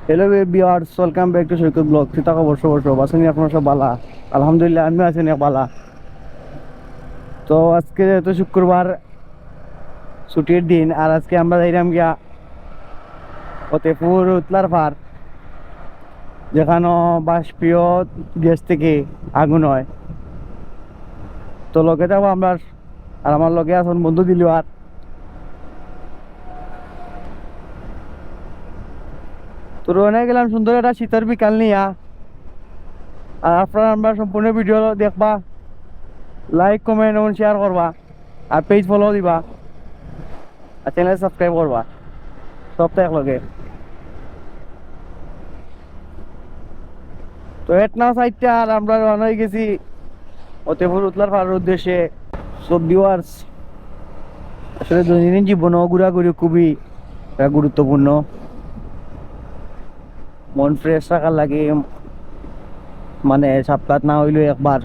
Hello viewers, welcome back to Saikat blog. কৃতজ্ঞ বর্ষ বাসনি আপনার সব বালা। আলহামদুলিল্লাহ আমি আছেন এক বালা। তো আজকে যেহেতু শুক্রবার ছুটির দিন, আর আজকে আমরা যাইলাম গিয়া ফতেপুর উতলার পার, যেখানে বাষ্পীয় গ্যাস থেকে আগুন হয়। তো লগে যাবো আমরা, আর আমার লগে আছেন বন্ধু দিল। আর তো রওনা গেলাম সুন্দর একটা শীতের বিকাল নিয়া। আর আপনারা আমরা সম্পূর্ণ ভিডিও দেখবা, লাইক কমেন্ট এবং শেয়ার করবা, আর পেজ ফলো দিবা, আর চ্যানেল সাবস্ক্রাইব করবা, সবটা একলগে। তো এটনা সাইডটা আর আমরা রওনা হয়ে গেছি ফতেপুর উতলার পাহাড়ের উদ্দেশ্যে। সো ভিউয়ার্স, আসলে দৈনন্দিন জীবনও ঘোরাঘুরি খুবই গুরুত্বপূর্ণ। মন ফ্রেশ রাখার লাগে, মানে সপ্তাহ না হইলেও একবার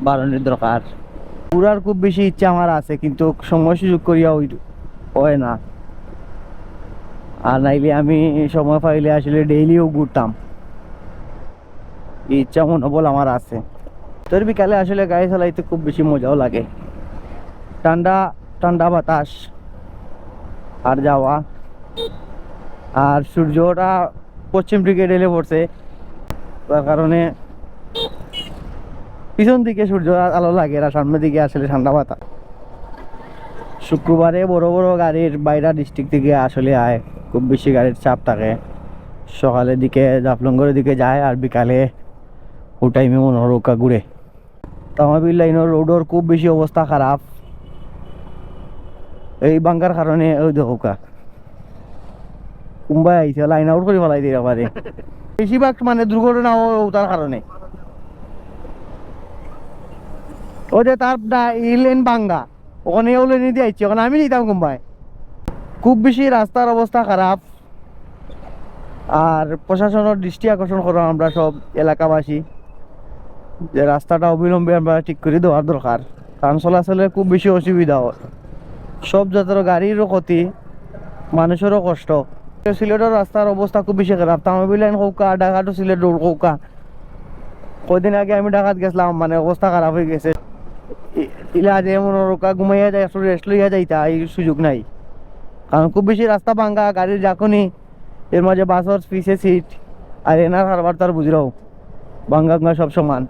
বারণের দরকার। ঘুরার খুব বেশি ইচ্ছা আমার আছে, কিন্তু সময় সুযোগ করিয়া হয় না। আর নাইলে আমি সময় পাইলে আসলে ডেইলিও ঘুরতাম, এই ইচ্ছা মনোবল আমার আছে। তোর বিকালে আসলে গাড়ি চালাইতে খুব বেশি মজাও লাগে। ঠান্ডা ঠান্ডা বাতাস আর যাওয়া, আর সূর্যটা পশ্চিম দিকে ঢেলে পড়ছে, তার কারণে পিছন দিকে সূর্য আলো লাগে, আর সামনের দিকে আসলে ঠান্ডা বাতাস। শুক্রবারে বড় বড় গাড়ির বাইরা ডিস্ট্রিক্ট থেকে আসলে আয়, খুব বেশি গাড়ির চাপ থাকে। সকালের দিকে জাফলঙ্গরের দিকে যায়, আর বিকালে ও টাইমে মনোরকা ঘুরে। তামাবিল লাইনের রোডের খুব বেশি অবস্থা খারাপ, এই বাঙ্কার কারণে। ওই দেখো কুম্বাই আইছে, লাইন আউট করে ফেলাই দিতে পারে। বেশিরভাগ মানে দুর্ঘটনা তার কারণে। ওই যে তার লেন ভাঙ্গা, ওখানে ও লেনে দিয়ে আইছে, ওখানে আমি নিতাম কুম্বাই। খুব বেশি রাস্তার অবস্থা খারাপ, আর প্রশাসনের দৃষ্টি আকর্ষণ করো আমরা সব এলাকাবাসী, যে রাস্তাটা অবিলম্বে আমরা ঠিক করে দেওয়ার দরকার। কারণ চলাচলের খুব বেশি অসুবিধা হয়, সব জাতের গাড়িরও ক্ষতি, মানুষেরও কষ্ট। সিলেটের রাস্তার অবস্থা খুব বেশি খারাপ। তামাবিল লাইন কৌকা, ঢাকা টু সিলেট রোড কৌকা। কদিন আগে আমি ঢাকাত গেছিলাম, মানে অবস্থা খারাপ হয়ে গেছে। ইলা যে মনোরকা ঘুমাইয়া যায়, একটু রেস্ট লইয়া যাইতা, এই সুযোগ নাই। কারণ খুব বেশি রাস্তা ভাঙ্গা, গাড়ির যাকনি, এর মাঝে বাসর পিছে সিট, আর এনার হারবার তার বুঝরাও ভাঙ্গা ভাঙ্গা সব সমান।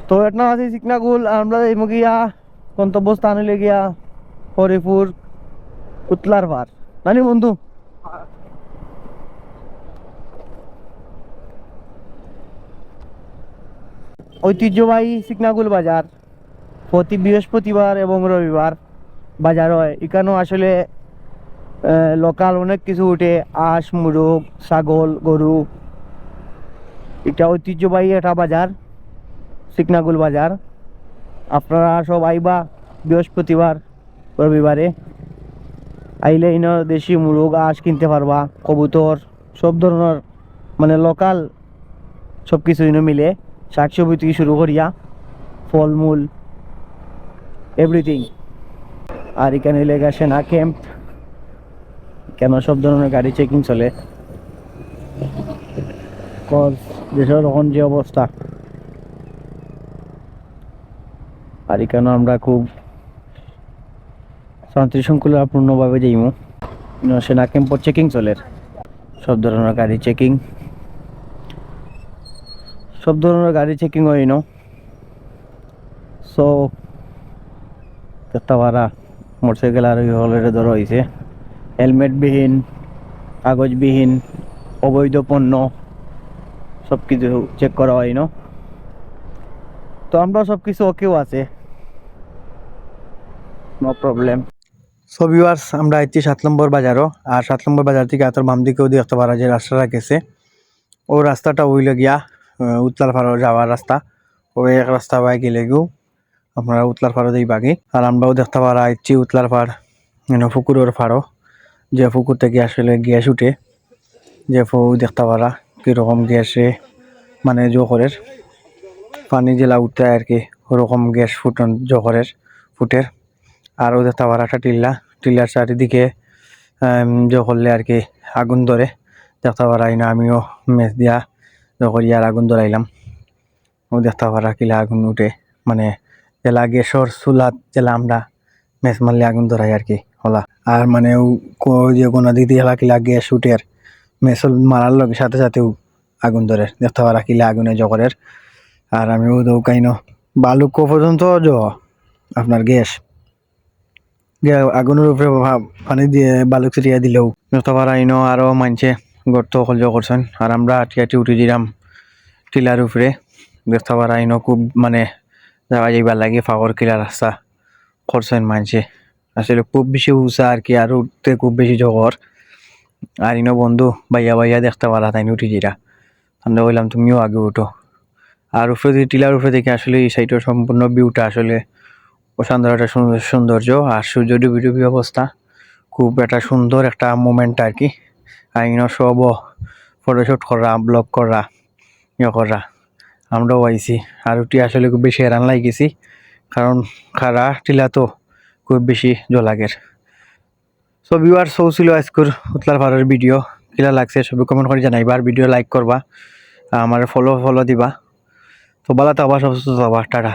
তো এটা আছে সিকনাগুল, আমরা এই গিয়া গন্তব্যস্থান হইলে গিয়া হরিপুর উতলার পার। জানি বন্ধু, ঐতিহ্যবাহী সিকনাগুল বাজার প্রতি বৃহস্পতিবার এবং রবিবার বাজার হয়। এখানেও আসলে লোকাল অনেক কিছু উঠে, আঁশ মুরগ, ছাগল, গরু। এটা ঐতিহ্যবাহী একটা বাজার, সিকনাগুল বাজার। আপনারা সব আইবা বৃহস্পতিবার রবিবারে, আইলে ইনো দেশি মুরগ, আঁশ কিনতে পারবা, কবুতর, সব ধরনের মানে লোকাল সব কিছু ইনো মিলে, শাকসবজি থেকে শুরু করিয়া ফলমূল, এভরিথিং। আর এখানে লেগে সেনা ক্যাম্প, কেন সব ধরনের গাড়ি চেকিং চলে। দেশের এখন যে অবস্থা, আর এখানে আমরা খুব শান্তি শৃঙ্খলাপূর্ণভাবে যাইমু। সেনা ক্যাম্পর চেকিং চলে, সব ধরনের গাড়ি চেকিং, সব ধরনের গাড়ি চেকিং হয় নো। সো তেতাবারা মোটরসাইকেল আর হলের ধরা হয়েছে, হেলমেটবিহীন, কাগজবিহীন, অবৈধ পণ্য সব কিছু চেক করা হয় নো। তো আমরা সব কিছু ওকেও আছে, নো প্রবলেম। সো ভিউয়ার্স, আমরা আইছি 7 নম্বর বাজারও। আর 7 নম্বর বাজার থেকে আতর বাম দিকেও দেখতে পারা যে রাস্তাটা গেছে, ও রাস্তাটা হইল গিয়া উতলার ফাড়ো যাওয়ার রাস্তা। ওই এক রাস্তা বাই গেলে গিয়েও আপনারা উতলার ফাড়ো দিই বাকি। আর আমরাও দেখতে পারা আইছি উতলার ফাড়, পুকুরের ফাড়ো, যে পুকুর থেকে আসলে গ্যাস উঠে, যে দেখতে পারা কিরকম গ্যাসে মানে জোহরের পানি জেলা উঠতে আর কি, ওরকম গ্যাস ফুটন জোহরের ফুটের। আরও দেখতে পারা একটা টিল্লা, টিল্লার চারিদিকে করলে আর কি আগুন ধরে দেখতে পারাই না আমিও মেস দিয়া আর আগুন ধরাইলাম ও দেখতে পারা কিলা আগুন উঠে মানে জেলা গ্যাসর চুলাত জেলা আমরা মেস মারলে আগুন ধরাই আর কি হলা আর মানে যে কোনো দিক দিয়ে কিলা গ্যাস উঠে আর মেসল মারার লগে সাথে সাথেও আগুন ধরে দেখতে পারা কিলা আগুনে জগরের আর আমিও দৌকাইন বালুক পর্যন্ত আপনার গ্যাস আগুনের উপরে পানি দিয়ে বালুক ছিটিয়ে দিলেও দেখতে পারা ইনো আরো মানছে গর্ত খলজ করছেন আর আমরা আটকে উঠে দিলাম টিলার উপরে দেখতে পারা ইনো খুব মানে যাওয়া যাইবার লাগে ফাঁকর কিলা রাস্তা করছেন মানছে আসলে খুব বেশি উঁচা আর কি আর উঠতে খুব বেশি জগর আর ইনো বন্ধু ভাইয়া ভাইয়া দেখতে পারা তাই উঠি জিরা আমরা বললাম তুমিও আগে উঠো আর উপরে দিকে টিলার উপরে দেখে আসলে এই সাইডের সম্পূর্ণ ভিউটা আসলে অসাধারণ একটা সৌন্দর্য আর সূর্য ডুবি ডুবি অবস্থা খুব একটা সুন্দর একটা মোমেন্ট আর কি আর ইনো সব ফটোশুট করা ব্লগ করা করা আমরাও আইছি আর ওটি আসলে খুব বেশি হেরান লাগিয়েছি কারণ খারা টিলা তো খুব বেশি জলাগের সো ভিউয়ার সৌ ছিল আজকের উতলার পাড়ার ভিডিও কিলা লাগছে সবাই কমেন্ট করে জানাইবা আর ভিডিও লাইক করবা আমার ফলো দিবা তো ভালো থাকবা সব সুস্থ থাকবা টাটা।